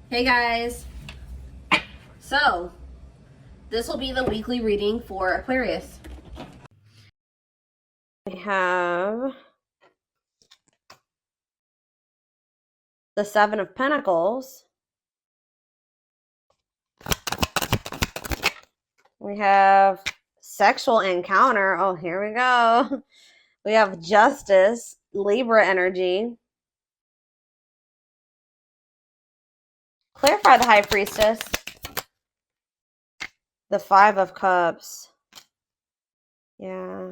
Hey guys, so this will be the weekly reading for Aquarius. We have the Seven of Pentacles. We have sexual encounter. Oh, here we go. We have Justice, Libra energy. Clarify the High Priestess. The Five of Cups. Yeah.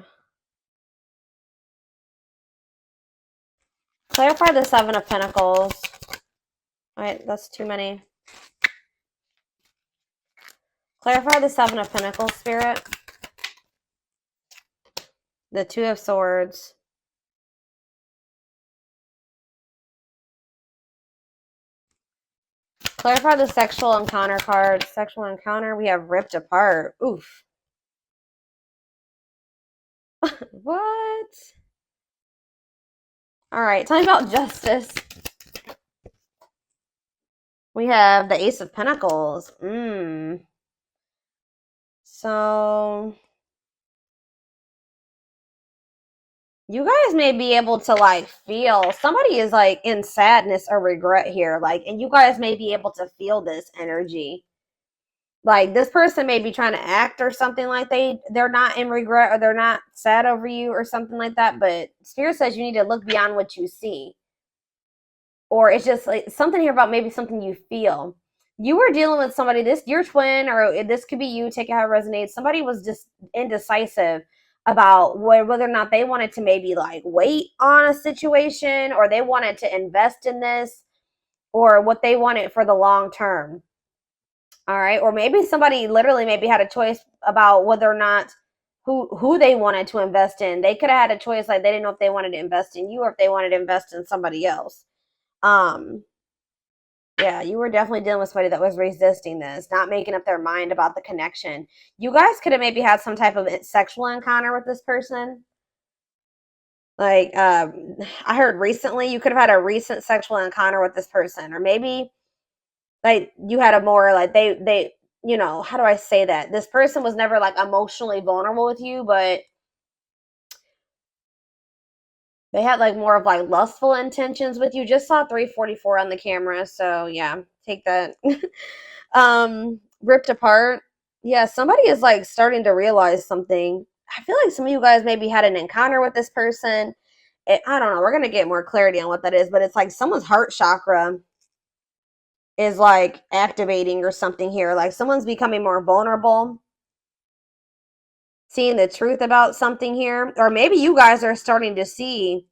Clarify the Seven of Pentacles. All right, that's too many. Clarify the Seven of Pentacles, Spirit. The Two of Swords. Clarify the sexual encounter card. Sexual encounter, we have ripped apart. Oof. What? All right, tell me about justice. We have the Ace of Pentacles. So you guys may be able to like feel somebody is like in sadness or regret here, like, and you guys may be able to feel this energy. Like this person may be trying to act or something like they're not in regret or they're not sad over you or something like that, but Spirit says you need to look beyond what you see. Or it's just like something here about maybe something you feel. You were dealing with somebody, this your twin, or this could be you, take it how it resonates. Somebody was just indecisive about whether or not they wanted to maybe like wait on a situation or they wanted to invest in this or what they wanted for the long term. All right. Or maybe somebody literally maybe had a choice about whether or not who they wanted to invest in. They could have had a choice, like they didn't know if they wanted to invest in you or if they wanted to invest in somebody else. Yeah, you were definitely dealing with somebody that was resisting this, not making up their mind about the connection. You guys could have maybe had some type of sexual encounter with this person. Like, I heard recently you could have had a recent sexual encounter with this person, or maybe like you had a more like they you know, how do I say that? This person was never like emotionally vulnerable with you, but they had like more of like lustful intentions with you. Just saw 344 on the camera, so yeah, take that. Ripped apart. Yeah, somebody is like starting to realize something. I feel like some of you guys maybe had an encounter with this person. I don't know. We're gonna get more clarity on what that is, but it's like someone's heart chakra is like activating or something here. Like someone's becoming more vulnerable, seeing the truth about something here, or maybe you guys are starting to see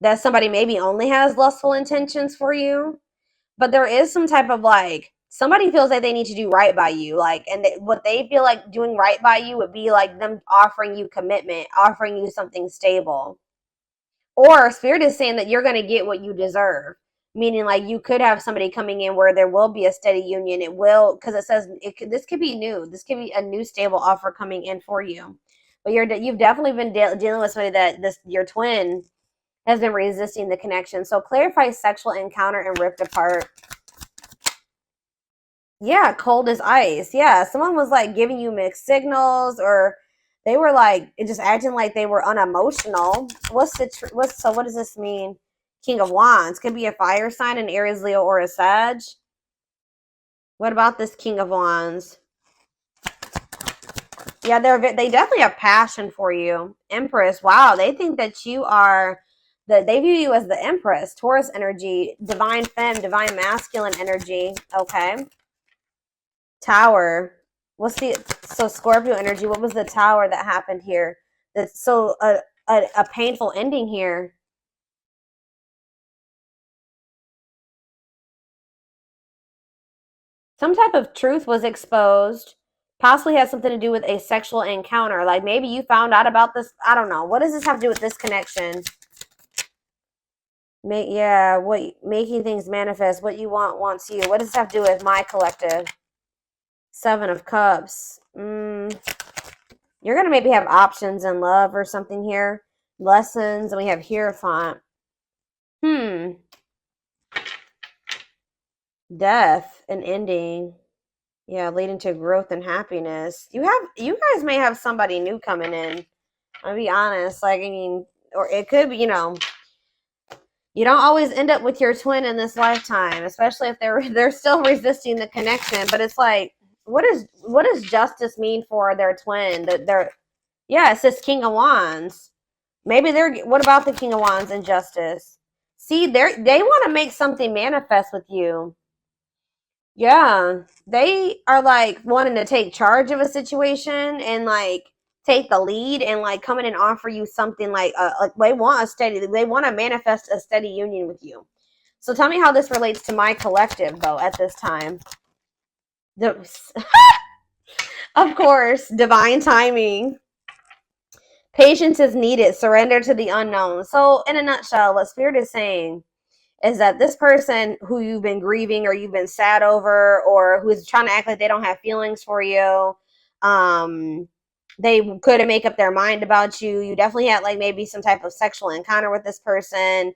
that somebody maybe only has lustful intentions for you, but there is some type of like somebody feels like they need to do right by you, like, and what they feel like doing right by you would be like them offering you commitment, offering you something stable, or Spirit is saying that you're going to get what you deserve, meaning like you could have somebody coming in where there will be a steady union. It will, because it says this could be new, this could be a new stable offer coming in for you, but you've definitely been dealing with somebody that your twin has been resisting the connection. So clarify sexual encounter and ripped apart. Yeah, cold as ice. Yeah, someone was like giving you mixed signals, or they were like just acting like they were unemotional. So what does this mean? King of Wands could be a fire sign, an Aries, Leo, or a Sag. What about this King of Wands? Yeah, they definitely have passion for you. Empress. Wow, they think that you are they view you as the Empress, Taurus energy, divine femme, divine masculine energy. Okay. Tower. So Scorpio energy? What was the tower that happened here? That's so a painful ending here. Some type of truth was exposed. Possibly has something to do with a sexual encounter. Like maybe you found out about this. I don't know. What does this have to do with this connection? What making things manifest. What you want wants you. What does this have to do with my collective? Seven of Cups. You're going to maybe have options in love or something here. Lessons. And we have Hierophant. Death and ending. Yeah, leading to growth and happiness. You guys may have somebody new coming in. I'll be honest. Like, I mean, or it could be, you know, you don't always end up with your twin in this lifetime, especially if they're still resisting the connection. But it's like, what does justice mean for their twin? That they're, yeah, it's this King of Wands. Maybe they're, what about the King of Wands and justice? See, they want to make something manifest with you. Yeah, they are like wanting to take charge of a situation and like take the lead and like come in and offer you something like they want a steady, they want to manifest a steady union with you. So tell me how this relates to my collective though at this time. The, of course, divine timing. Patience is needed. Surrender to the unknown. So in a nutshell, what Spirit is saying is that this person who you've been grieving or you've been sad over or who's trying to act like they don't have feelings for you, they couldn't make up their mind about you. You definitely had like maybe some type of sexual encounter with this person.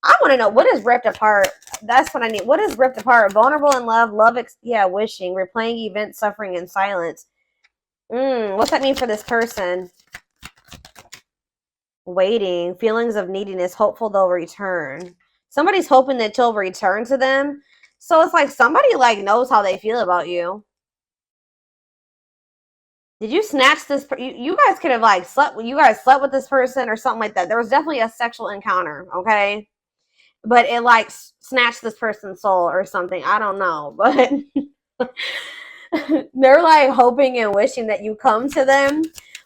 I want to know, what is ripped apart? That's what I need. What is ripped apart? Vulnerable in love, wishing, replaying events, suffering in silence. What's that mean for this person? Waiting, feelings of neediness, hopeful they'll return. Somebody's hoping that you'll return to them. So it's like somebody like knows how they feel about you. Did you snatch this? You guys could have like slept. You guys slept with this person or something like that. There was definitely a sexual encounter, okay? But it like snatched this person's soul or something. I don't know, but they're like hoping and wishing that you come to them.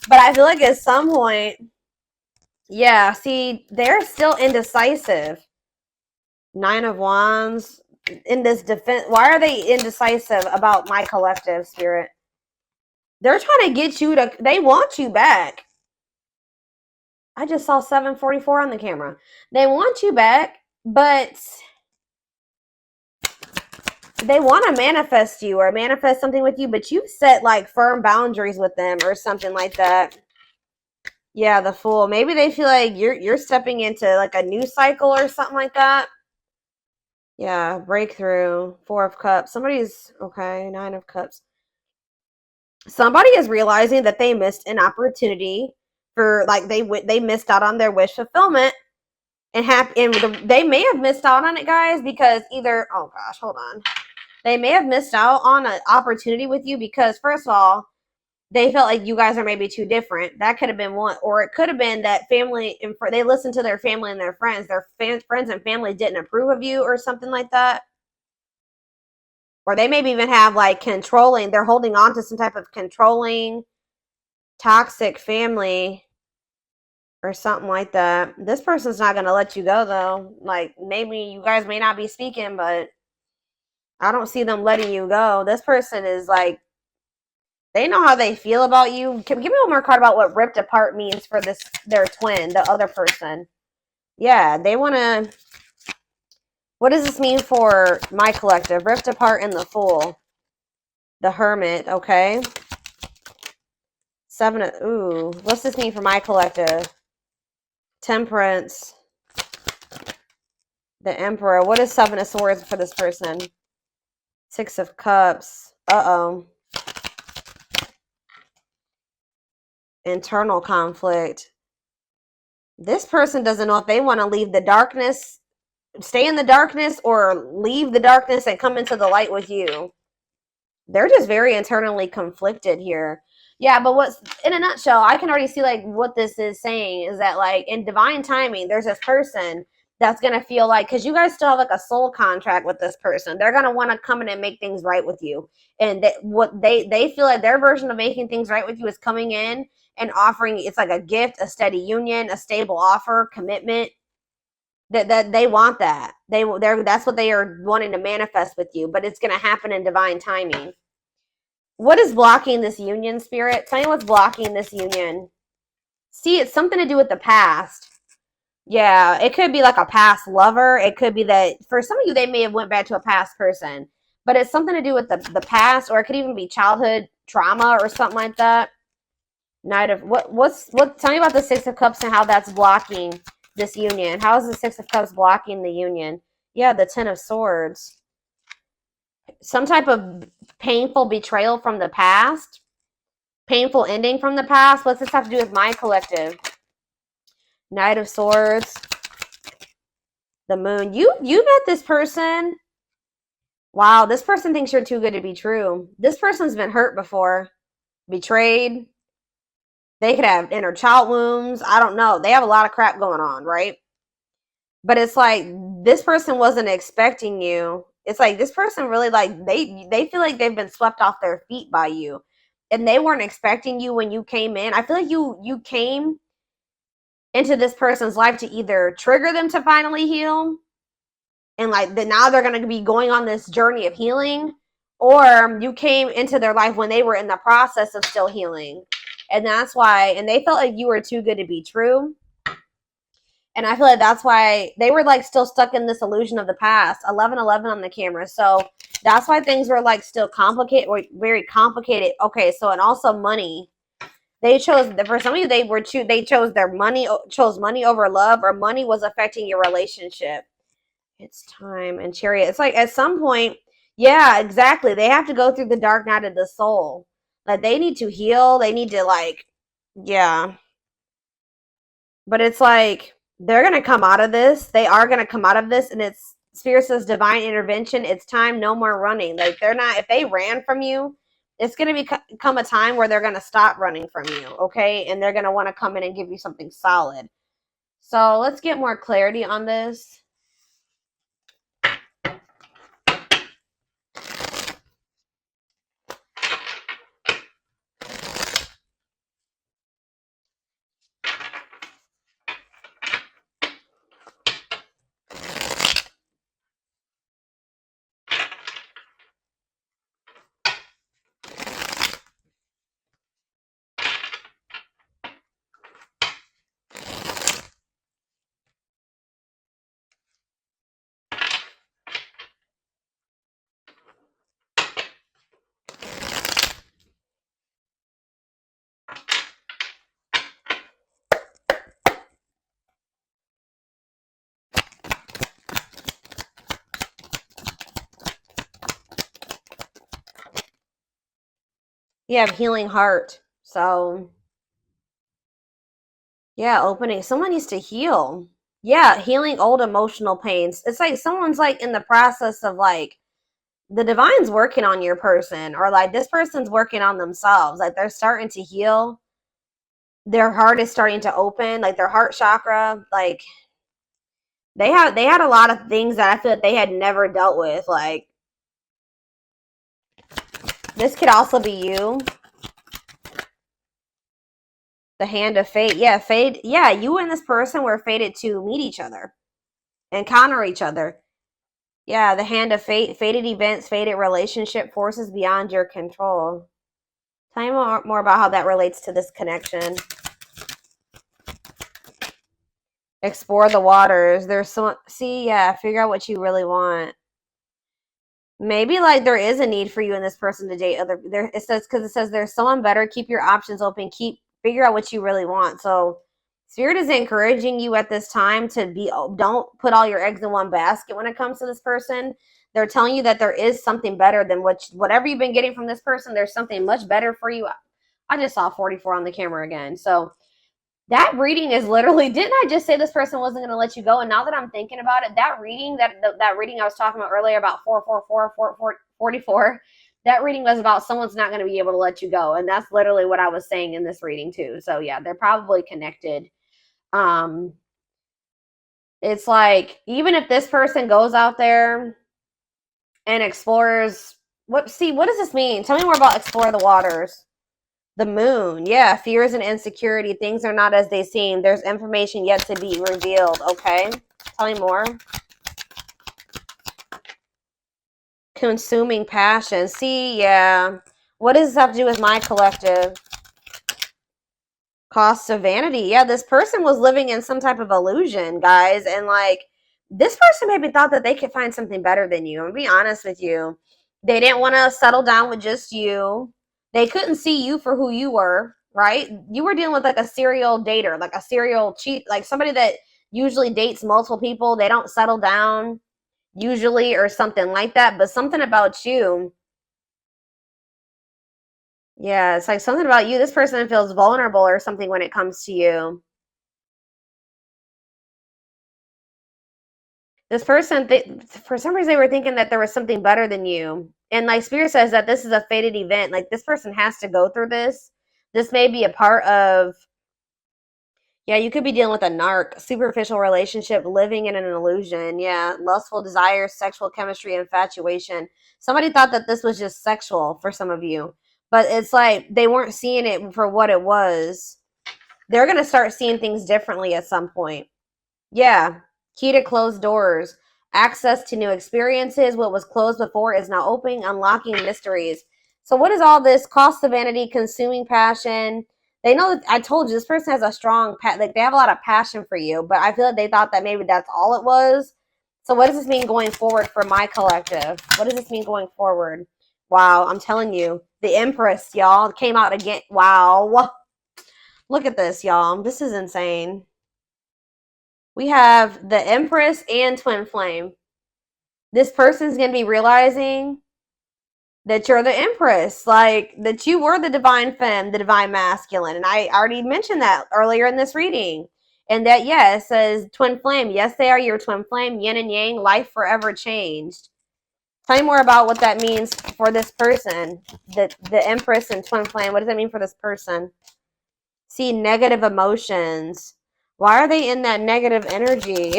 But I feel like at some point, yeah. See, they're still indecisive. 9 of Wands in this defense. Why are they indecisive about my collective, Spirit? They're trying to get you to, they want you back. I just saw 744 on the camera. They want you back, but they want to manifest you or manifest something with you, but you set like firm boundaries with them or something like that. Yeah, the Fool. Maybe they feel like you're stepping into like a new cycle or something like that. Yeah, breakthrough. 4 of Cups. Somebody's okay. 9 of Cups. Somebody is realizing that they missed an opportunity for like they missed out on their wish fulfillment and they may have missed out on it, guys, because either, oh gosh, hold on, they may have missed out on an opportunity with you because first of all, they felt like you guys are maybe too different. That could have been one, or it could have been that family and they listened to their family and their friends. Their friends and family didn't approve of you or something like that. Or they maybe even have like controlling, they're holding on to some type of controlling, toxic family or something like that. This person's not going to let you go though. Like maybe you guys may not be speaking, but I don't see them letting you go. This person is like, they know how they feel about you. Give me one more card about what ripped apart means for their twin, the other person. Yeah, they want to, what does this mean for my collective? Ripped apart and the Fool. The Hermit, okay. 7 of, ooh, what's this mean for my collective? Temperance. The Emperor. What is 7 of Swords for this person? 6 of Cups. Uh-oh. Internal conflict. This person doesn't know if they want to leave the darkness, stay in the darkness, or leave the darkness and come into the light with you. They're just very internally conflicted here. Yeah, but what's, in a nutshell, I can already see like what this is saying is that like in divine timing, there's this person that's going to feel like, because you guys still have like a soul contract with this person, they're going to want to come in and make things right with you. And what they feel like their version of making things right with you is coming in and offering, it's like a gift, a steady union, a stable offer, commitment. That they want that. That's what they are wanting to manifest with you, but it's going to happen in divine timing. What is blocking this union, Spirit? Tell me what's blocking this union. See, it's something to do with the past. Yeah, it could be like a past lover. It could be that for some of you, they may have went back to a past person, but it's something to do with the past, or it could even be childhood trauma or something like that. Knight of, tell me about the 6 of Cups and how that's blocking this union. How is the 6 of Cups blocking the union? Yeah, the 10 of Swords. some type of painful betrayal from the past, painful ending from the past. What's this have to do with my collective? Knight of Swords, the Moon. You met this person. Wow, this person thinks you're too good to be true. This person's been hurt before, betrayed. They could have inner child wounds. I don't know. They have a lot of crap going on, right? But it's like this person wasn't expecting you. It's like this person really like they feel like they've been swept off their feet by you, and they weren't expecting you when you came in. I feel like you came into this person's life to either trigger them to finally heal, and like now they're going to be going on this journey of healing, or you came into their life when they were in the process of still healing, and that's why. And they felt like you were too good to be true. And I feel like that's why they were like still stuck in this illusion of the past. 1111 on the camera. So that's why things were like still complicated, or very complicated. Okay, so and also money. They chose, for some of you, they chose money over love, or money was affecting your relationship. It's time. And Chariot. It's like at some point, yeah, exactly. They have to go through the dark night of the soul. Like they need to heal. They need to like, yeah. But it's like they're going to come out of this. They are going to come out of this. And it's Spirit says divine intervention. It's time. No more running. Like they're not, if they ran from you, it's going to become a time where they're going to stop running from you. Okay. And they're going to want to come in and give you something solid. So let's get more clarity on this. You have healing heart. So yeah, opening. Someone needs to heal. Yeah, healing old emotional pains. It's like someone's like in the process of like the divine's working on your person, or like this person's working on themselves. Like they're starting to heal. Their heart is starting to open, like their heart chakra. Like they had a lot of things that I feel like they had never dealt with. Like this could also be you. The hand of fate. Yeah, fate. Yeah, you and this person were fated to meet each other, encounter each other. Yeah, the hand of fate, fated events, fated relationship, forces beyond your control. Tell me more about how that relates to this connection. Explore the waters. There's so, see, yeah, figure out what you really want. Maybe like there is a need for you and this person to date other. There it says, because it says there's someone better. Keep your options open. Figure out what you really want. So Spirit is encouraging you at this time to be, don't put all your eggs in one basket when it comes to this person. They're telling you that there is something better than whatever you've been getting from this person. There's something much better for you. I just saw 44 on the camera again. So that reading is literally, didn't I just say this person wasn't going to let you go? And now that I'm thinking about it, that reading, that reading I was talking about earlier about 44, that reading was about someone's not going to be able to let you go. And that's literally what I was saying in this reading too. So yeah, they're probably connected. It's like, even if this person goes out there and explores, what does this mean? Tell me more about explore the waters. The moon. Yeah, fears and insecurity. Things are not as they seem. There's information yet to be revealed. Okay. Tell me more. Consuming passion. See, yeah. What does this have to do with my collective? Cost of vanity. Yeah, this person was living in some type of illusion, guys. And like, this person maybe thought that they could find something better than you. I'm gonna be honest with you. They didn't want to settle down with just you. They couldn't see you for who you were, right? You were dealing with like a serial dater, like a serial cheat, like somebody that usually dates multiple people. They don't settle down. usually, or something like that. But something about you, yeah, it's like something about you. This person feels vulnerable or something when it comes to you. This person, for some reason, they were thinking that there was something better than you. And like Spirit says that this is a fated event. Like this person has to go through this. This may be a part of, yeah, you could be dealing with a narc, superficial relationship, living in an illusion. Yeah, lustful desires, sexual chemistry, infatuation. Somebody thought that this was just sexual for some of you, but it's like they weren't seeing it for what it was. They're going to start seeing things differently at some point. Yeah. Key to closed doors. Access to new experiences. What was closed before is now opening, unlocking mysteries. So what is all this? Cost of vanity, consuming passion. They know that I told you this person has a strong like they have a lot of passion for you, but I feel like they thought that maybe that's all it was. So what does this mean going forward for my collective? What does this mean going forward? Wow, I'm telling you, the Empress, y'all, came out again. Wow. Look at this, y'all. This is insane. We have the Empress and Twin Flame. This person's going to be realizing that you're the Empress, like that you were the divine femme, the divine masculine. And I already mentioned that earlier in this reading. And that, yeah, it says Twin Flame. Yes, they are your twin flame, yin and yang, life forever changed. Tell me more about what that means for this person. The Empress and Twin Flame. What does that mean for this person? See, negative emotions. Why are they in that negative energy?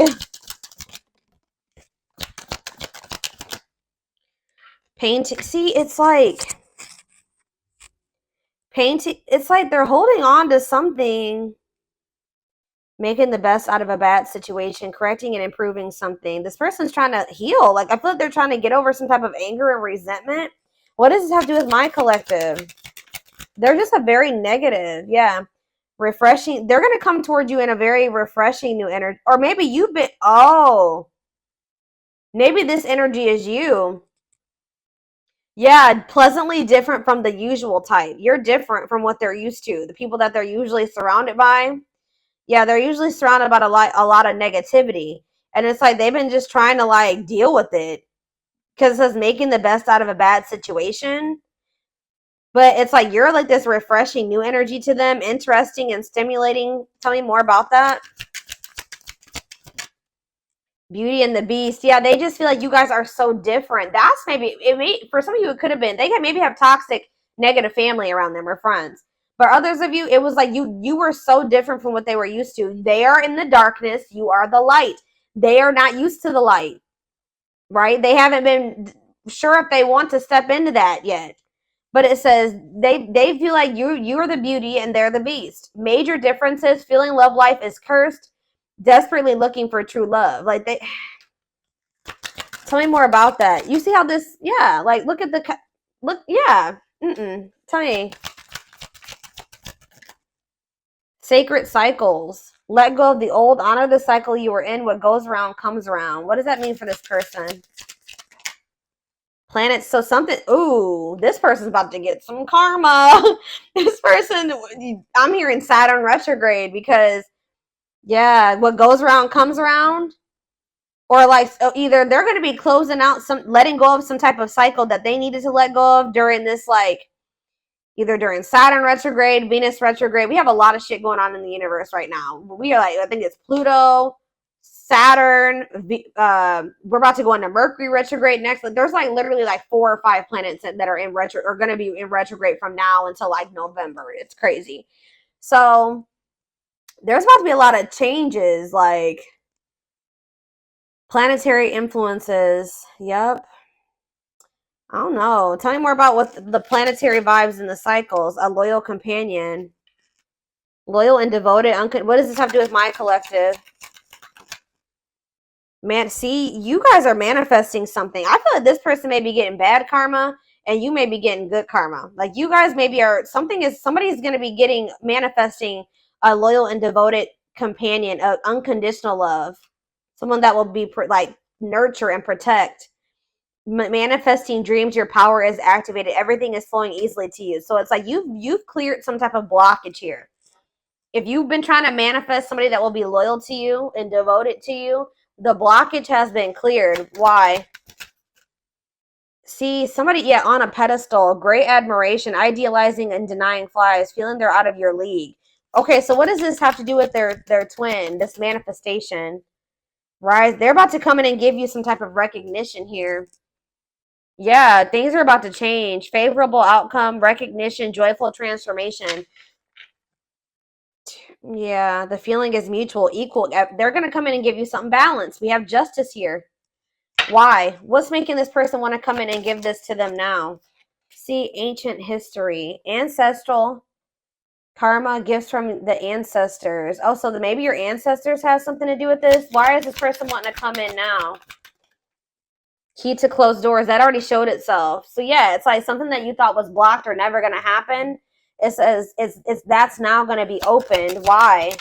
Painting. See, it's like painting. It's like they're holding on to something, making the best out of a bad situation, correcting and improving something. This person's trying to heal. Like I feel like they're trying to get over some type of anger and resentment. What does this have to do with my collective? They're just a very negative. Yeah. Refreshing. They're going to come toward you in a very refreshing new energy. Or maybe you've been, oh, maybe this energy is you. Yeah, pleasantly different from the usual type. You're different from what they're used to. The people that they're usually surrounded by. Yeah, they're usually surrounded by a lot of negativity. And it's like they've been just trying to like deal with it. Because it says making the best out of a bad situation. But it's like you're like this refreshing new energy to them, interesting and stimulating. Tell me more about that. Beauty and the Beast. Yeah, they just feel like you guys are so different. That's maybe it may for some of you it could have been they could maybe have toxic negative family around them or friends. But others of you, it was like you were so different from what they were used to. They are in the darkness, you are the light. They are not used to the light. Right? They haven't been sure if they want to step into that yet. But it says they feel like you are the beauty and they're the beast. Major differences, feeling love life is cursed, desperately looking for true love. Like they tell me more about that. You see how this, yeah, like look at the, look, yeah. Tell me. Sacred cycles. Let go of the old, honor the cycle you were in. What goes around comes around. What does that mean for this person? Planets. So something, ooh, this person's about to get some karma. This person, I'm hearing Saturn retrograde because, yeah, what goes around comes around. Or like so either they're going to be closing out letting go of some type of cycle that they needed to let go of during this, like either during Saturn retrograde, Venus retrograde. We have a lot of shit going on in the universe right now. We are like, I think it's Pluto, Saturn. We're about to go into Mercury retrograde next. Like, there's like literally like 4 or 5 planets that are in retro or going to be in retrograde from now until like November. It's crazy. So there's about to be a lot of changes, like planetary influences. Yep. I don't know. Tell me more about what the planetary vibes and the cycles. A loyal companion. Loyal and devoted. What does this have to do with my collective? Man, see, you guys are manifesting something. I feel like this person may be getting bad karma and you may be getting good karma. Like you guys maybe are, somebody's going to be manifesting a loyal and devoted companion, of unconditional love. Someone that will be like nurture and protect. Manifesting dreams, your power is activated, everything is flowing easily to you. So it's like you've cleared some type of blockage here. If you've been trying to manifest somebody that will be loyal to you and devoted to you, The blockage has been cleared. Why? See, somebody, yeah, on a pedestal, great admiration, idealizing and denying flies, feeling they're out of your league. Okay, so what does this have to do with their twin, this manifestation? Right? They're about to come in and give you some type of recognition here. Yeah, things are about to change. Favorable outcome, recognition, joyful transformation. Yeah, the feeling is mutual, equal. They're going to come in and give you something balanced. We have justice here. Why? What's making this person want to come in and give this to them now? See, ancient history, ancestral karma, gifts from the ancestors. Oh, so maybe your ancestors have something to do with this. Why is this person wanting to come in now? Key to closed doors, that already showed itself. So yeah, it's like something that you thought was blocked or never going to happen. It says it's that's now going to be opened. Why?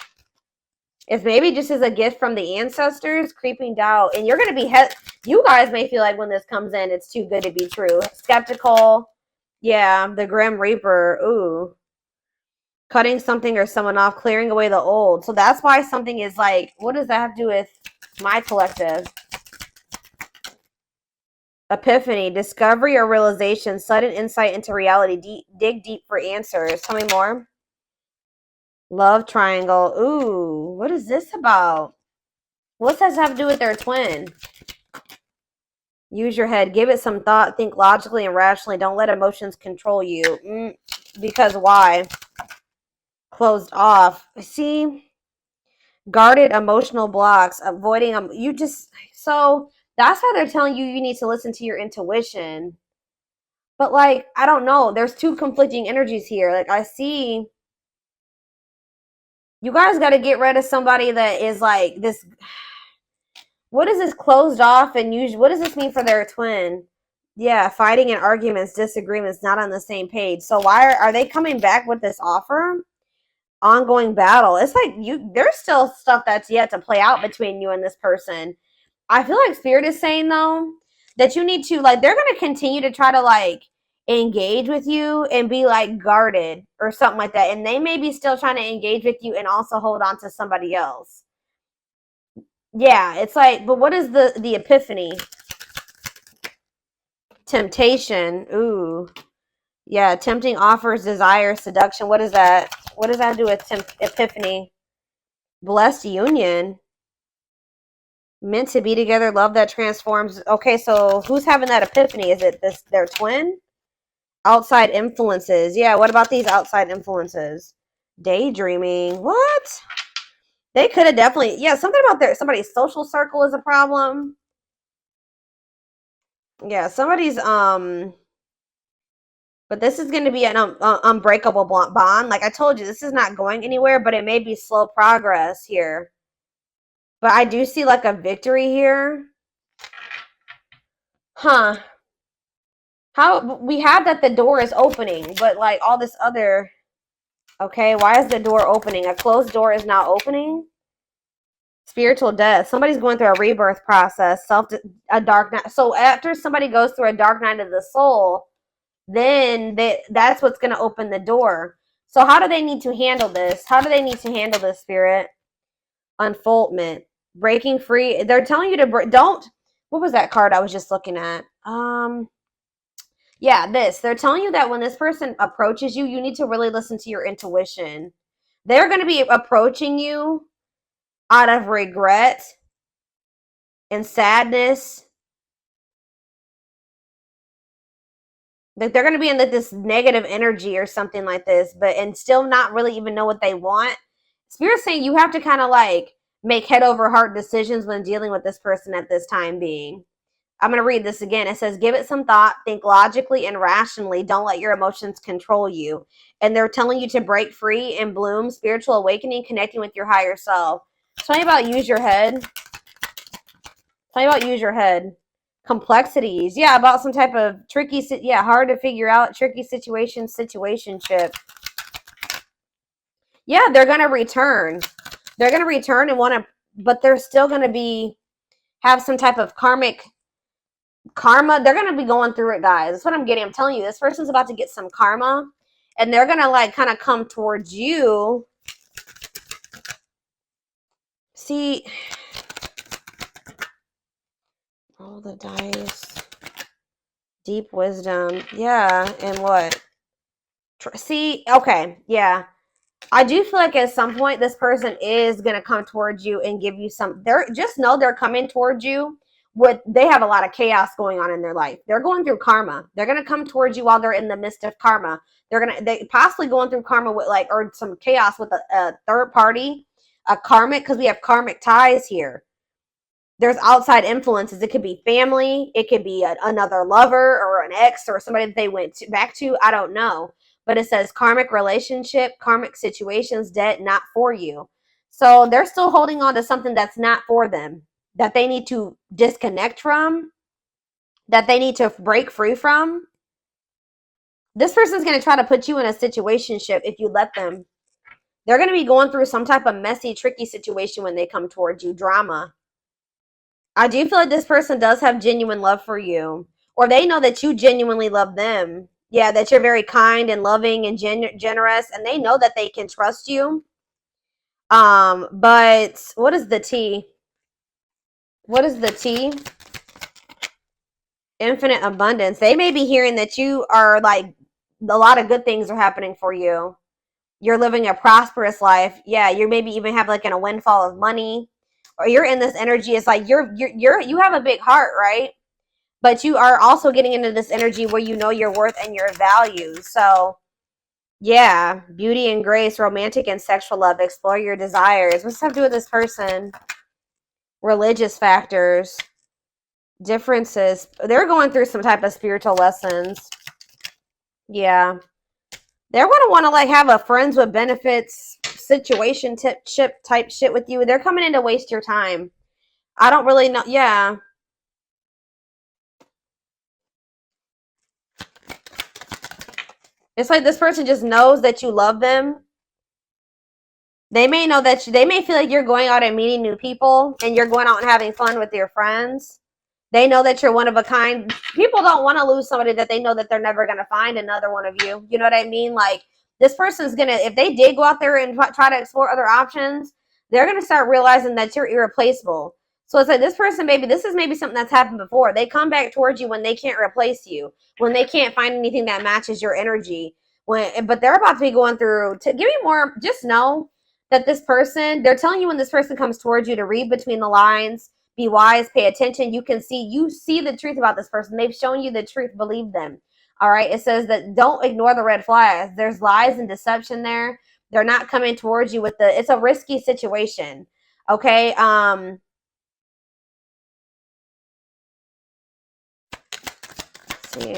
If maybe just as a gift from the ancestors, creeping doubt, and you're going to be you guys may feel like when this comes in, it's too good to be true. Skeptical. Yeah, the Grim Reaper. Ooh. Cutting something or someone off, clearing away the old. So that's why something is like, what does that have to do with my collective? Epiphany, discovery or realization, sudden insight into reality. Dig deep for answers. Tell me more. Love triangle. Ooh, what is this about? What does that have to do with their twin? Use your head. Give it some thought. Think logically and rationally. Don't let emotions control you. Because why? Closed off. See? Guarded emotional blocks. Avoiding them. So that's why they're telling you need to listen to your intuition. But like, I don't know. There's two conflicting energies here. Like I see you guys got to get rid of somebody that is like this. What is this closed off and usually? What does this mean for their twin? Yeah, fighting and arguments, disagreements, not on the same page. So why are they coming back with this offer? Ongoing battle. It's like there's still stuff that's yet to play out between you and this person. I feel like Spirit is saying though that you need to like they're gonna continue to try to like engage with you and be like guarded or something like that. And they may be still trying to engage with you and also hold on to somebody else. Yeah, it's like, but what is the epiphany? Temptation. Ooh. Yeah, tempting offers, desire, seduction. What is that? What does that do with epiphany? Blessed union. Meant to be together, love that transforms. Okay, so who's having that epiphany? Is it their twin? Outside influences. Yeah, what about these outside influences? Daydreaming. What? They could have definitely, yeah, something about somebody's social circle is a problem. Yeah, somebody's but this is going to be an unbreakable bond. Like I told you, this is not going anywhere, but it may be slow progress here. But I do see like a victory here. Huh. How we have that the door is opening, but like all this other. Okay, why is the door opening? A closed door is not opening. Spiritual death. Somebody's going through a rebirth process. A dark night. So after somebody goes through a dark night of the soul, then that's what's going to open the door. So how do they need to handle this? How do they need to handle this, Spirit? Unfoldment. Breaking free. They're telling you to don't. What was that card I was just looking at? Yeah, this. They're telling you that when this person approaches you, you need to really listen to your intuition. They're going to be approaching you out of regret and sadness. Like they're going to be in this negative energy or something like this, and still not really even know what they want. Spirit's saying you have to kind of like make head over heart decisions when dealing with this person at this time being. I'm going to read this again. It says, give it some thought, think logically and rationally. Don't let your emotions control you. And they're telling you to break free and bloom, spiritual awakening, connecting with your higher self. Tell me about use your head. Tell me about use your head. Complexities. Yeah, about some type of tricky, hard to figure out, tricky situationship. Yeah, they're going to return. They're going to return and want to, but they're still going to have some type of karma. They're going to be going through it, guys. That's what I'm getting. I'm telling you, this person's about to get some karma, and they're going to like kind of come towards you. See, Roll the dice. Deep wisdom. Yeah, and what? See, okay, yeah. I do feel like at some point this person is going to come towards you and give you some, they're just know they're coming towards you with, they have a lot of chaos going on in their life. They're going through karma. They're going to come towards you while they're in the midst of karma. They possibly going through karma with like, or some chaos with a third party, a karmic, because we have karmic ties here. There's outside influences. It could be family. It could be another lover or an ex or somebody that they went back to. I don't know. But it says karmic relationship, karmic situations, debt, not for you. So they're still holding on to something that's not for them, that they need to disconnect from, that they need to break free from. This person's going to try to put you in a situationship if you let them. They're going to be going through some type of messy, tricky situation when they come towards you. Drama. I do feel like this person does have genuine love for you, or they know that you genuinely love them. Yeah, that you're very kind and loving and generous, and they know that they can trust you. But what is the T? What is the T? Infinite abundance. They may be hearing that you are like, a lot of good things are happening for you. You're living a prosperous life. Yeah, you maybe even have like a windfall of money, or you're in this energy. It's like you have a big heart, right? But you are also getting into this energy where you know your worth and your value. So, yeah, beauty and grace, romantic and sexual love, explore your desires. What's that have to do with this person? Religious factors, differences. They're going through some type of spiritual lessons. Yeah. They're going to want to like have a friends with benefits situation type shit with you. They're coming in to waste your time. I don't really know. Yeah. It's like this person just knows that you love them. They may know that they may feel like you're going out and meeting new people and you're going out and having fun with your friends. They know that you're one of a kind. People don't want to lose somebody that they know that they're never going to find another one of you. You know what I mean? Like this person's going to, if they did go out there and try to explore other options, they're going to start realizing that you're irreplaceable. So it's like this person, maybe this is maybe something that's happened before. They come back towards you when they can't replace you, when they can't find anything that matches your energy. But they're about to be going through, to give me more, just know that this person, they're telling you when this person comes towards you to read between the lines, be wise, pay attention. You see the truth about this person. They've shown you the truth. Believe them. All right. It says that don't ignore the red flags. There's lies and deception there. They're not coming towards you with it's a risky situation. Okay. Let's see.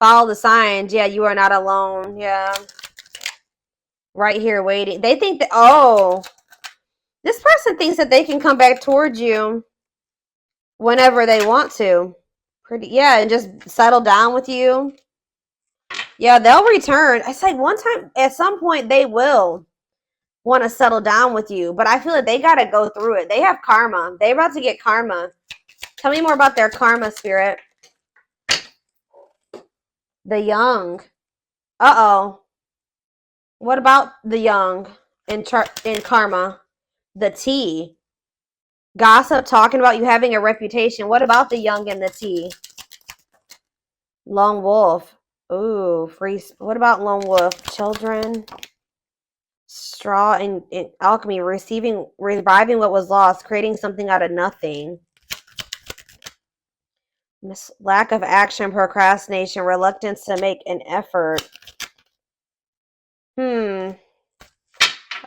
Follow the signs. Yeah, you are not alone. Yeah. Right here waiting. They think that, oh, this person thinks that they can come back towards you whenever they want to. Yeah, and just settle down with you. Yeah, they'll return. I said one time, at some point, they will want to settle down with you, but I feel like they got to go through it. They have karma. They're about to get karma. Tell me more about their karma, spirit. The young. Uh-oh. What about the young in karma? The T. Gossip, talking about you having a reputation. What about the young and the T? Lone wolf. Ooh, free. What about lone wolf? Children. Straw and alchemy. Reviving what was lost. Creating something out of nothing. Lack of action, procrastination, reluctance to make an effort.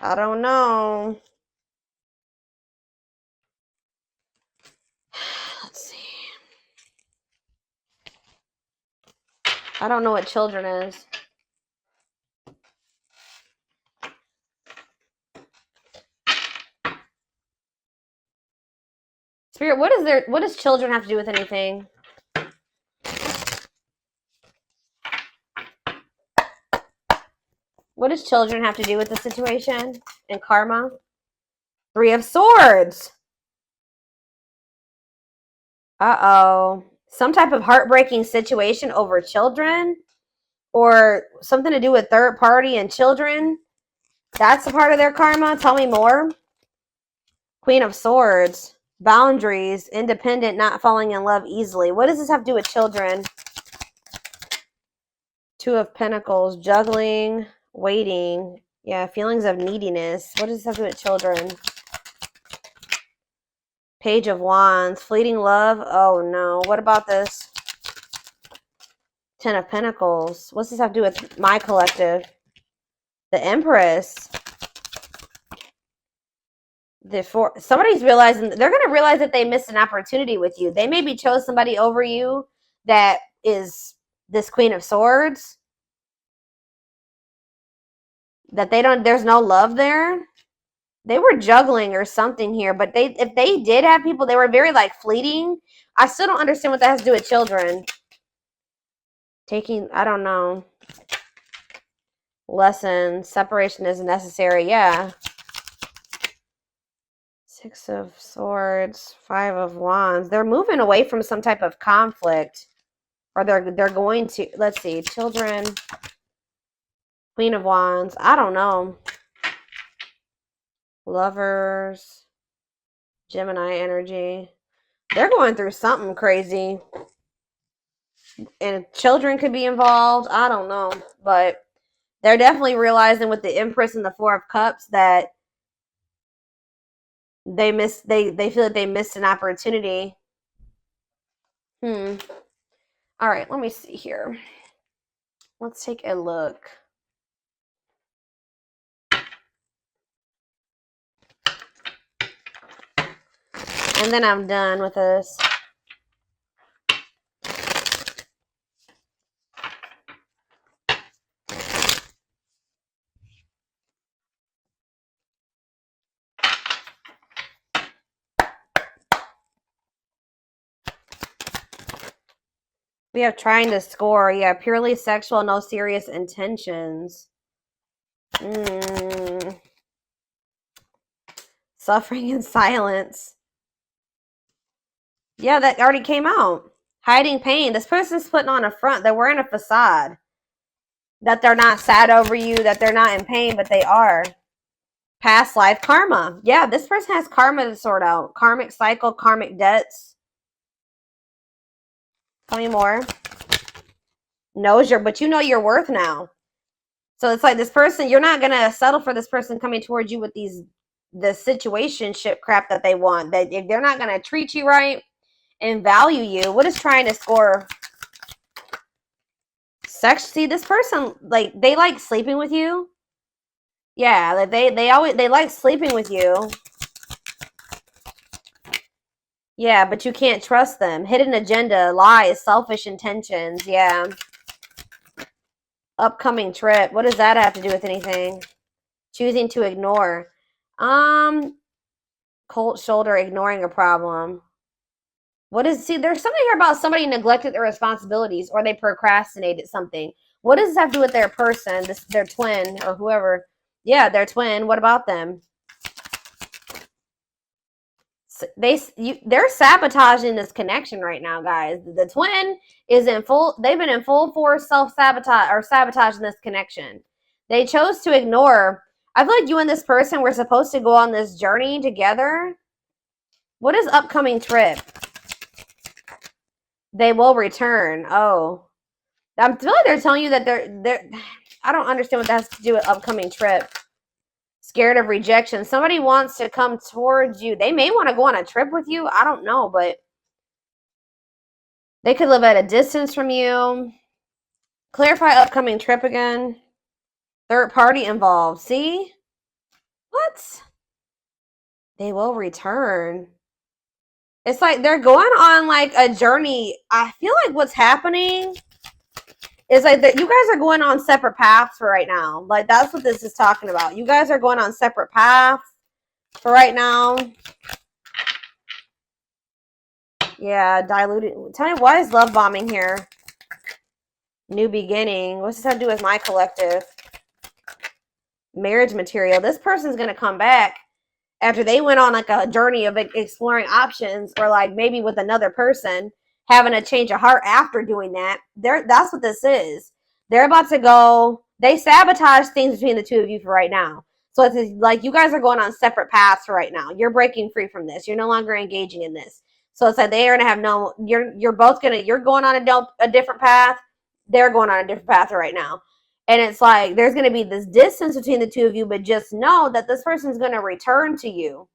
I don't know. Let's see. I don't know what children is. Spirit, what does children have to do with anything? What does children have to do with the situation and karma? 3 of Swords. Uh-oh. Some type of heartbreaking situation over children, or something to do with third party and children. That's a part of their karma. Tell me more. Queen of Swords. Boundaries, independent, not falling in love easily. What does this have to do with children? Two of Pentacles, juggling, waiting. Yeah, feelings of neediness. What does this have to do with children? Page of Wands, fleeting love. Oh no, what about this? Ten of Pentacles. What's this have to do with my collective? The Empress. Somebody's realizing, they're going to realize that they missed an opportunity with you. They maybe chose somebody over you that is this Queen of Swords. That there's no love there. They were juggling or something here, but if they did have people, they were very like fleeting. I still don't understand what that has to do with children. I don't know. Lesson, separation is necessary. Yeah. Six of Swords, Five of Wands. They're moving away from some type of conflict, or they're going to. Let's see, children. Queen of Wands. I don't know. Lovers. Gemini energy. They're going through something crazy, and children could be involved. I don't know, but they're definitely realizing with the Empress and the Four of Cups that they feel that they missed an opportunity. All right, let me see here. Let's take a look. And then I'm done with this. We have trying to score. Yeah, purely sexual, no serious intentions. Suffering in silence. Yeah, that already came out. Hiding pain. This person's putting on a front. They're wearing a facade. That they're not sad over you, that they're not in pain, but they are. Past life karma. Yeah, this person has karma to sort out. Karmic cycle, karmic debts. Tell me more. But you know your worth now. So it's like this person, you're not going to settle for this person coming towards you with the situationship crap that they want. That if they're not going to treat you right and value you, what is trying to score? Sex. See, this person, like, they like sleeping with you. Yeah, like they like sleeping with you. Yeah, but you can't trust them. Hidden agenda, lies, selfish intentions. Yeah. Upcoming trip. What does that have to do with anything? Choosing to ignore. Cold shoulder, ignoring a problem. There's something here about somebody neglected their responsibilities or they procrastinated something. What does this have to do with their person, their twin or whoever? Yeah, their twin. What about them? They're sabotaging this connection right now, guys. The twin is they've been in full force self-sabotage or sabotaging this connection. They chose to ignore. I feel like you and this person were supposed to go on this journey together. What is upcoming trip? They will return. Oh. I feel like they're telling you that they're I don't understand what that has to do with upcoming trip. Scared of rejection. Somebody wants to come towards you. They may want to go on a trip with you. I don't know, but they could live at a distance from you. Clarify upcoming trip again. Third party involved. See? What? They will return. It's like they're going on like a journey. I feel like what's happening is like that you guys are going on separate paths for right now. Like that's what this is talking about. You guys are going on separate paths for right now. Yeah, diluted. Tell me, why is love bombing here? New beginning. What's this have to do with my collective? Marriage material. This person's going to come back after they went on like a journey of exploring options, or like maybe with another person, having a change of heart after doing that. That's what this is. They're about to go. They sabotage things between the two of you for right now. So it's like you guys are going on separate paths right now. You're breaking free from this. You're no longer engaging in this. So it's like they are gonna have no. You're both gonna. You're going on a different path. They're going on a different path right now, and it's like there's gonna be this distance between the two of you. But just know that this person's gonna return to you.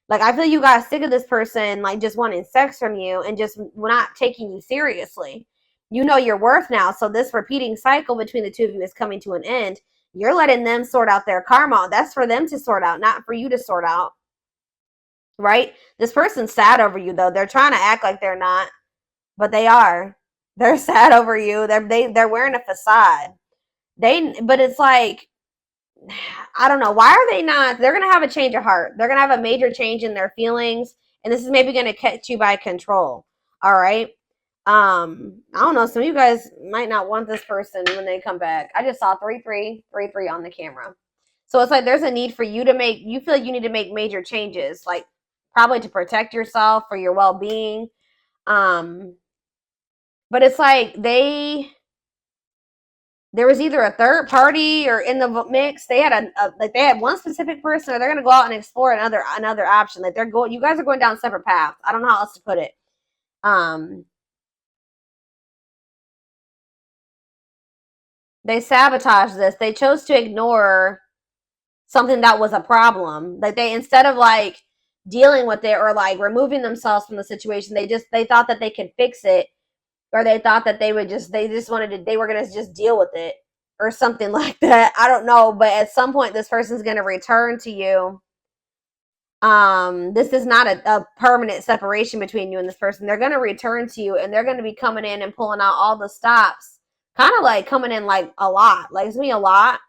Like I feel you got sick of this person, like just wanting sex from you and just not taking you seriously. You know your worth now. So this repeating cycle between the two of you is coming to an end. You're letting them sort out their karma. That's for them to sort out, not for you to sort out. Right? This person's sad over you though. They're trying to act like they're not, but they are. They're sad over you. They're wearing a facade. But it's like, I don't know. Why are they not? They're going to have a change of heart. They're going to have a major change in their feelings. And this is maybe going to catch you by control. All right. I don't know. Some of you guys might not want this person when they come back. I just saw 3333 on the camera. So it's like there's a need for you to you feel like you need to make major changes, like probably to protect yourself for your well-being. But it's like there was either a third party or in the mix. They had they had one specific person, or they're gonna go out and explore another option. Like you guys are going down separate paths. I don't know how else to put it. They sabotaged this. They chose to ignore something that was a problem. Like instead of like dealing with it or like removing themselves from the situation, they thought that they could fix it, or they thought that they were gonna just deal with it or something like that. I don't know, but at some point this person's gonna return to you. This is not a permanent separation between you and this person. They're gonna return to you, and they're gonna be coming in and pulling out all the stops. Kind of like coming in like a lot. Like it's gonna be a lot.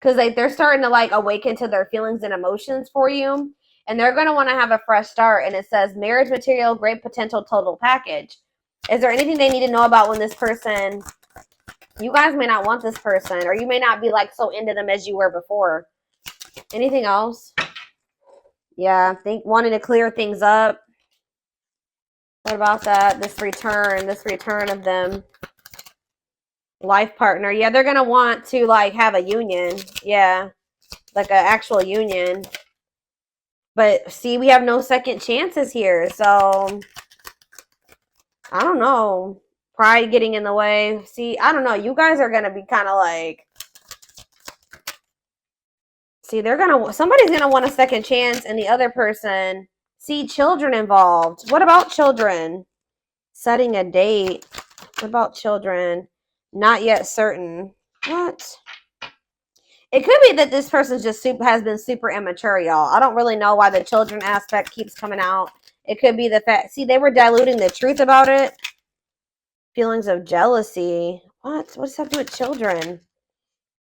Because like they're starting to like awaken to their feelings and emotions for you. And they're going to want to have a fresh start. And it says marriage material, great potential, total package. Is there anything they need to know about when this person, you guys may not want this person, or you may not be like so into them as you were before. Anything else? Yeah, wanting to clear things up. What about that? This return of them. Life partner. Yeah, they're going to want to like have a union. Yeah, like an actual union. But see, we have no second chances here. So I don't know. Pride getting in the way. See, I don't know. You guys are going to be kind of like, see, somebody's going to want a second chance, and the other person, see, children involved. What about children? Setting a date. What about children? Not yet certain. What? It could be that this person has been super immature, y'all. I don't really know why the children aspect keeps coming out. It could be the fact, see, they were diluting the truth about it. Feelings of jealousy. What? What's that to do with children?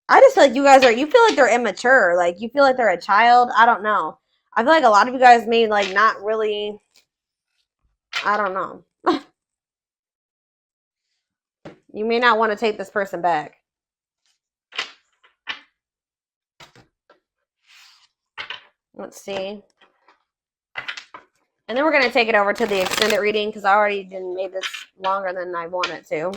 I just feel like you feel like they're immature. Like you feel like they're a child. I don't know. I feel like a lot of you guys may like not really, I don't know. You may not want to take this person back. Let's see. And then we're going to take it over to the extended reading because I already made this longer than I wanted to.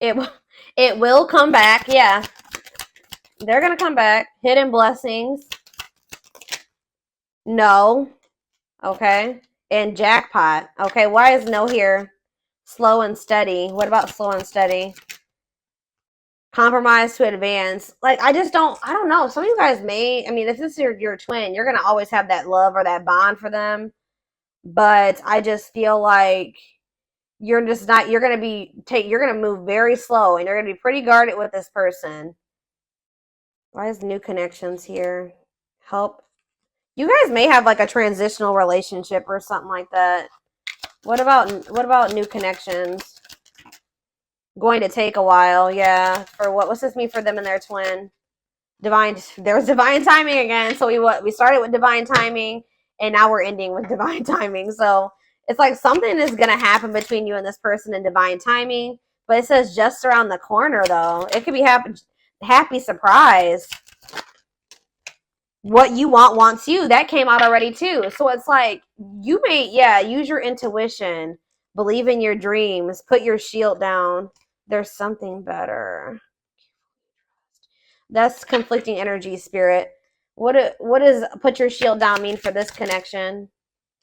It will come back. Yeah. They're going to come back. Hidden blessings. No. Okay. And jackpot. Okay. Why is no here? Slow and steady. What about slow and steady? Compromise to advance. Like, I don't know. Some of you guys may, I mean, if this is your twin, you're going to always have that love or that bond for them. But I just feel like you're just not, you're going to move very slow, and you're going to be pretty guarded with this person. Why is new connections here? Help. You guys may have like a transitional relationship or something like that. What about new connections? Going to take a while, yeah. For what's this mean for them and their twin? There was divine timing again. So we started with divine timing, and now we're ending with divine timing. So it's like something is gonna happen between you and this person in divine timing. But it says just around the corner though. It could be happy surprise. what you want wants you. That came out already too. So it's like you may, yeah, use your intuition, believe in your dreams, put your shield down. There's something better. That's conflicting energy, spirit. What does put your shield down mean for this connection?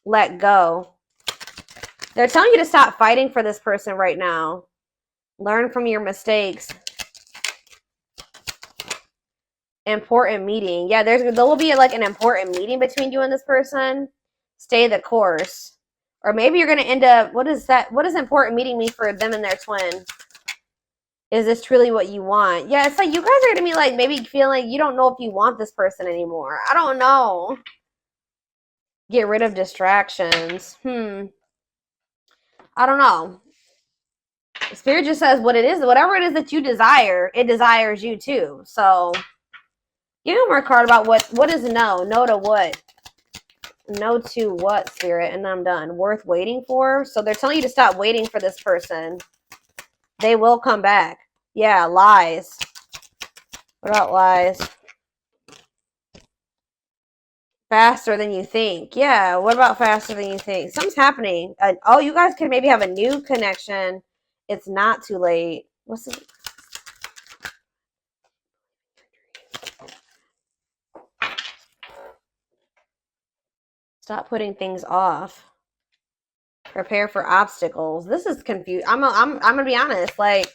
Let go. They're telling you to stop fighting for this person right now. Learn from your mistakes. Important meeting. Yeah, there will be like an important meeting between you and this person. Stay the course. Or maybe you're going to end up, what is that? What does important meeting mean for them and their twin? Is this truly what you want? Yeah, it's like you guys are going to be like maybe feeling like you don't know if you want this person anymore. I don't know. Get rid of distractions. I don't know. Spirit just says what it is, whatever it is that you desire, it desires you too. So give me more card about what is no. No to what? No to what, Spirit? And I'm done. Worth waiting for? So they're telling you to stop waiting for this person. They will come back. Yeah, lies. What about lies? Faster than you think. Yeah, what about faster than you think? Something's happening. Oh, you guys could maybe have a new connection. It's not too late. What's this? Stop putting things off. Prepare for obstacles. This is confused. I'm gonna be honest. Like,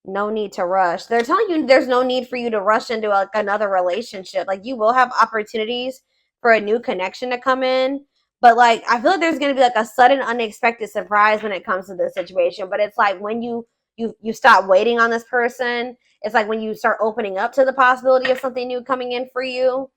no need to rush. They're telling you there's no need for you to rush into like another relationship. Like, you will have opportunities for a new connection to come in, but like I feel like there's gonna be like a sudden unexpected surprise when it comes to this situation. But it's like when you stop waiting on this person, it's like when you start opening up to the possibility of something new coming in for you.